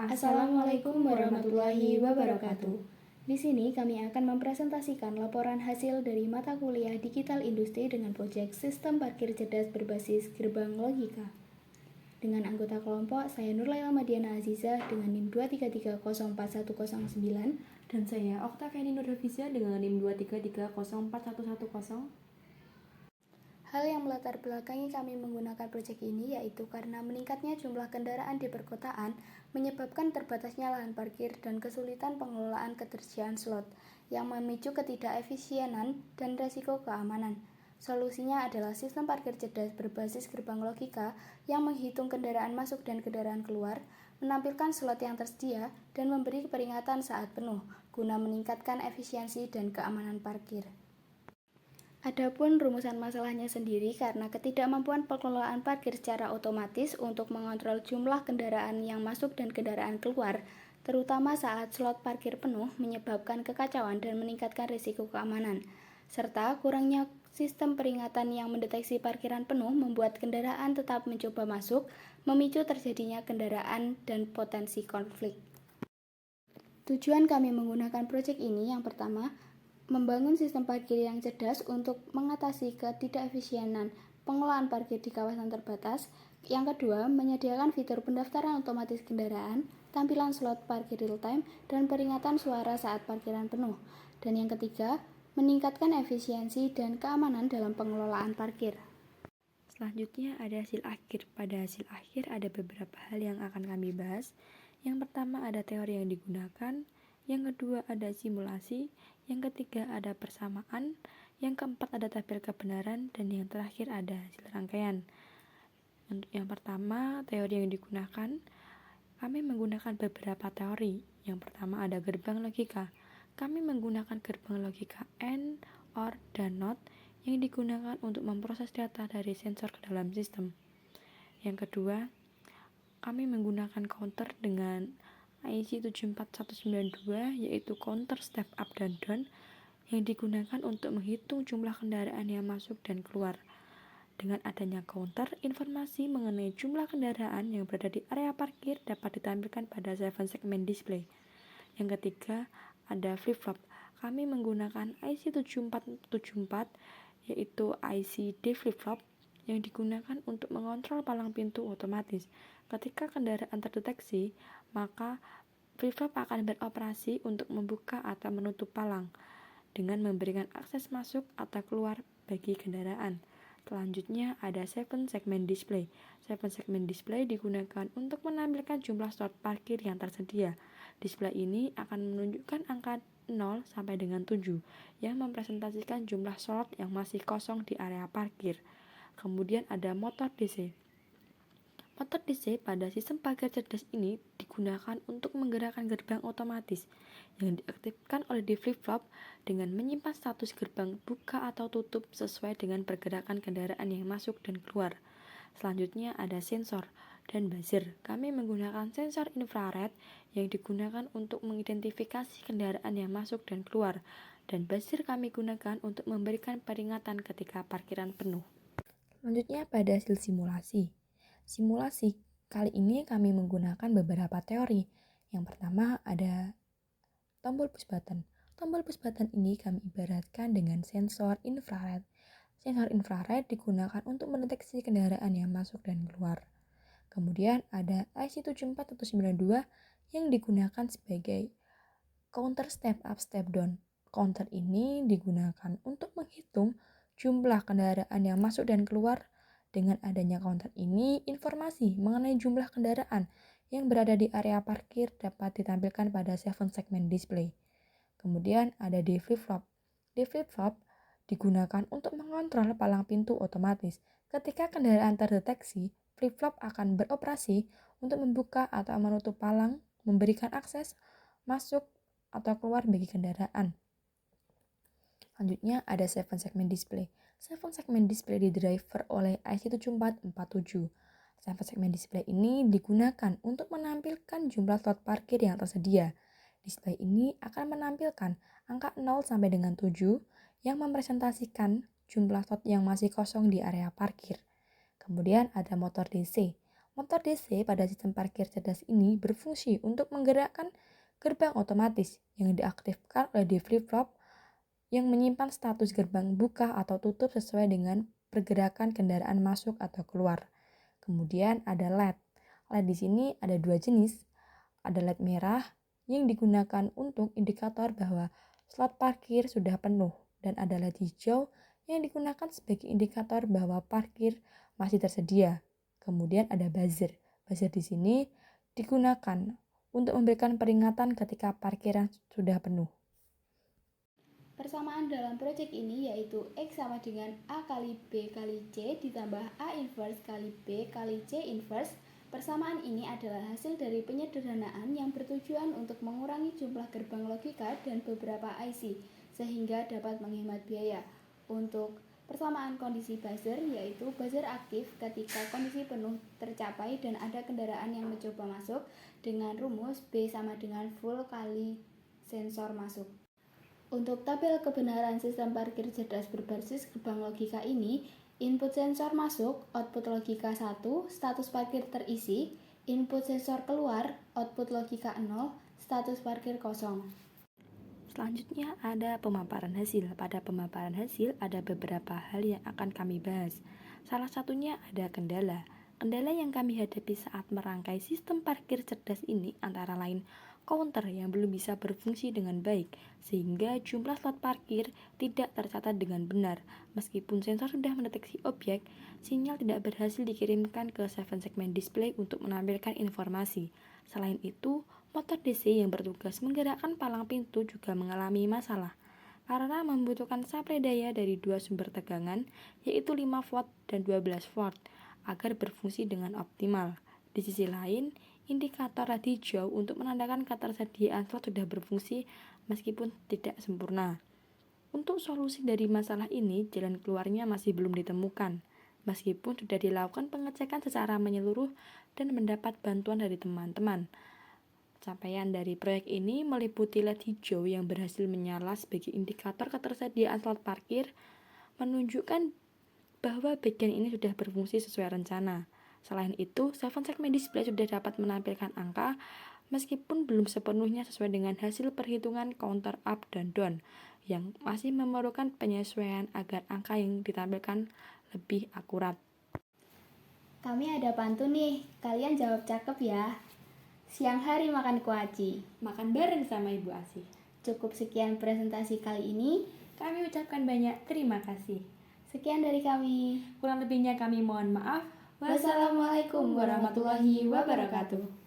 Assalamualaikum warahmatullahi wabarakatuh. Di sini kami akan mempresentasikan laporan hasil dari mata kuliah Digital Industri dengan proyek Sistem Parkir Cerdas berbasis Gerbang Logika. Dengan anggota kelompok, saya Nurlaila Madiana Aziza dengan NIM 233041109 dan saya Oktaviani Nurhafiza dengan NIM 233041110. Hal yang melatar belakangi kami menggunakan proyek ini yaitu karena meningkatnya jumlah kendaraan di perkotaan menyebabkan terbatasnya lahan parkir dan kesulitan pengelolaan ketersediaan slot yang memicu ketidakefisienan dan resiko keamanan. Solusinya adalah sistem parkir cerdas berbasis gerbang logika yang menghitung kendaraan masuk dan kendaraan keluar, menampilkan slot yang tersedia, dan memberi peringatan saat penuh, guna meningkatkan efisiensi dan keamanan parkir. Adapun rumusan masalahnya sendiri karena ketidakmampuan pengelolaan parkir secara otomatis untuk mengontrol jumlah kendaraan yang masuk dan kendaraan keluar, terutama saat slot parkir penuh menyebabkan kekacauan dan meningkatkan risiko keamanan, serta kurangnya sistem peringatan yang mendeteksi parkiran penuh membuat kendaraan tetap mencoba masuk, memicu terjadinya kendaraan dan potensi konflik. Tujuan kami menggunakan proyek ini yang pertama, membangun sistem parkir yang cerdas untuk mengatasi ketidakefisienan pengelolaan parkir di kawasan terbatas. Yang kedua, menyediakan fitur pendaftaran otomatis kendaraan, tampilan slot parkir real-time, dan peringatan suara saat parkiran penuh. Dan yang ketiga, meningkatkan efisiensi dan keamanan dalam pengelolaan parkir. Selanjutnya ada hasil akhir. Pada hasil akhir ada beberapa hal yang akan kami bahas. Yang pertama ada teori yang digunakan, yang kedua ada simulasi, yang ketiga ada persamaan, yang keempat ada tabel kebenaran, dan yang terakhir ada hasil rangkaian. Untuk yang pertama, teori yang digunakan, kami menggunakan beberapa teori. Yang pertama ada gerbang logika. Kami menggunakan gerbang logika AND, OR, dan NOT yang digunakan untuk memproses data dari sensor ke dalam sistem. Yang kedua, kami menggunakan counter dengan IC 74192 yaitu counter step up dan down yang digunakan untuk menghitung jumlah kendaraan yang masuk dan keluar. Dengan adanya counter, informasi mengenai jumlah kendaraan yang berada di area parkir dapat ditampilkan pada 7 segment display. Yang ketiga, ada flip-flop. Kami menggunakan IC 7474 yaitu IC D flip-flop yang digunakan untuk mengontrol palang pintu otomatis. Ketika kendaraan terdeteksi, maka flip-flop akan beroperasi untuk membuka atau menutup palang dengan memberikan akses masuk atau keluar bagi kendaraan. Selanjutnya ada 7 segment display. 7 segment display digunakan untuk menampilkan jumlah slot parkir yang tersedia. Display ini akan menunjukkan angka 0 sampai dengan 7 yang mempresentasikan jumlah slot yang masih kosong di area parkir. Kemudian ada motor DC. Motor DC pada sistem parkir cerdas ini digunakan untuk menggerakkan gerbang otomatis yang diaktifkan oleh di flip-flop dengan menyimpan status gerbang buka atau tutup sesuai dengan pergerakan kendaraan yang masuk dan keluar. Selanjutnya ada sensor dan buzzer. Kami menggunakan sensor infrared yang digunakan untuk mengidentifikasi kendaraan yang masuk dan keluar, dan buzzer kami gunakan untuk memberikan peringatan ketika parkiran penuh. Selanjutnya pada hasil simulasi. Simulasi kali ini kami menggunakan beberapa teori. Yang pertama ada tombol push button. Tombol push button ini kami ibaratkan dengan sensor infrared. Sensor infrared digunakan untuk mendeteksi kendaraan yang masuk dan keluar. Kemudian ada IC 74192 yang digunakan sebagai counter step up step down. Counter ini digunakan untuk menghitung jumlah kendaraan yang masuk dan keluar. Dengan adanya counter ini, informasi mengenai jumlah kendaraan yang berada di area parkir dapat ditampilkan pada 7 segment display. Kemudian ada D flip-flop. D flip-flop digunakan untuk mengontrol palang pintu otomatis. Ketika kendaraan terdeteksi, flip-flop akan beroperasi untuk membuka atau menutup palang, memberikan akses masuk atau keluar bagi kendaraan. Selanjutnya ada 7 segment display. 7 segment display di-driver oleh IC 7447. 7 segment display ini digunakan untuk menampilkan jumlah slot parkir yang tersedia. Display ini akan menampilkan angka 0 sampai dengan 7 yang mempresentasikan jumlah slot yang masih kosong di area parkir. Kemudian ada motor DC. Motor DC pada sistem parkir cerdas ini berfungsi untuk menggerakkan gerbang otomatis yang diaktifkan oleh flip-flop yang menyimpan status gerbang buka atau tutup sesuai dengan pergerakan kendaraan masuk atau keluar. Kemudian ada LED. LED di sini ada dua jenis. Ada LED merah yang digunakan untuk indikator bahwa slot parkir sudah penuh dan ada LED hijau yang digunakan sebagai indikator bahwa parkir masih tersedia. Kemudian ada buzzer. Buzzer di sini digunakan untuk memberikan peringatan ketika parkiran sudah penuh. Persamaan dalam proyek ini yaitu X sama dengan A kali B kali C ditambah A inverse kali B kali C inverse. Persamaan ini adalah hasil dari penyederhanaan yang bertujuan untuk mengurangi jumlah gerbang logika dan beberapa IC, sehingga dapat menghemat biaya. Untuk persamaan kondisi buzzer yaitu buzzer aktif ketika kondisi penuh tercapai dan ada kendaraan yang mencoba masuk dengan rumus B sama dengan full kali sensor masuk. Untuk tabel kebenaran sistem parkir cerdas berbasis gerbang logika ini, input sensor masuk, output logika 1, status parkir terisi, input sensor keluar, output logika 0, status parkir kosong. Selanjutnya ada pemaparan hasil. Pada pemaparan hasil ada beberapa hal yang akan kami bahas. Salah satunya ada kendala. Kendala yang kami hadapi saat merangkai sistem parkir cerdas ini antara lain counter yang belum bisa berfungsi dengan baik, sehingga jumlah slot parkir tidak tercatat dengan benar. Meskipun sensor sudah mendeteksi objek, sinyal tidak berhasil dikirimkan ke 7 segmen display untuk menampilkan informasi. Selain itu, motor DC yang bertugas menggerakkan palang pintu juga mengalami masalah karena membutuhkan suplai daya dari dua sumber tegangan, yaitu 5 volt dan 12 volt, agar berfungsi dengan optimal. Di sisi lain, indikator LED hijau untuk menandakan ketersediaan slot sudah berfungsi meskipun tidak sempurna. Untuk solusi dari masalah ini, jalan keluarnya masih belum ditemukan, meskipun sudah dilakukan pengecekan secara menyeluruh dan mendapat bantuan dari teman-teman. Capaian dari proyek ini meliputi LED hijau yang berhasil menyala sebagai indikator ketersediaan slot parkir, menunjukkan bahwa bagian ini sudah berfungsi sesuai rencana. Selain itu, 7 segmen display sudah dapat menampilkan angka meskipun belum sepenuhnya sesuai dengan hasil perhitungan counter up dan down yang masih memerlukan penyesuaian agar angka yang ditampilkan lebih akurat. Kami ada pantun nih, kalian jawab cakep ya. Siang hari makan kuaci. Makan bareng sama Ibu Asih. Cukup sekian presentasi kali ini. Kami ucapkan banyak terima kasih. Sekian dari kami. Kurang lebihnya kami mohon maaf. Wassalamualaikum warahmatullahi wabarakatuh.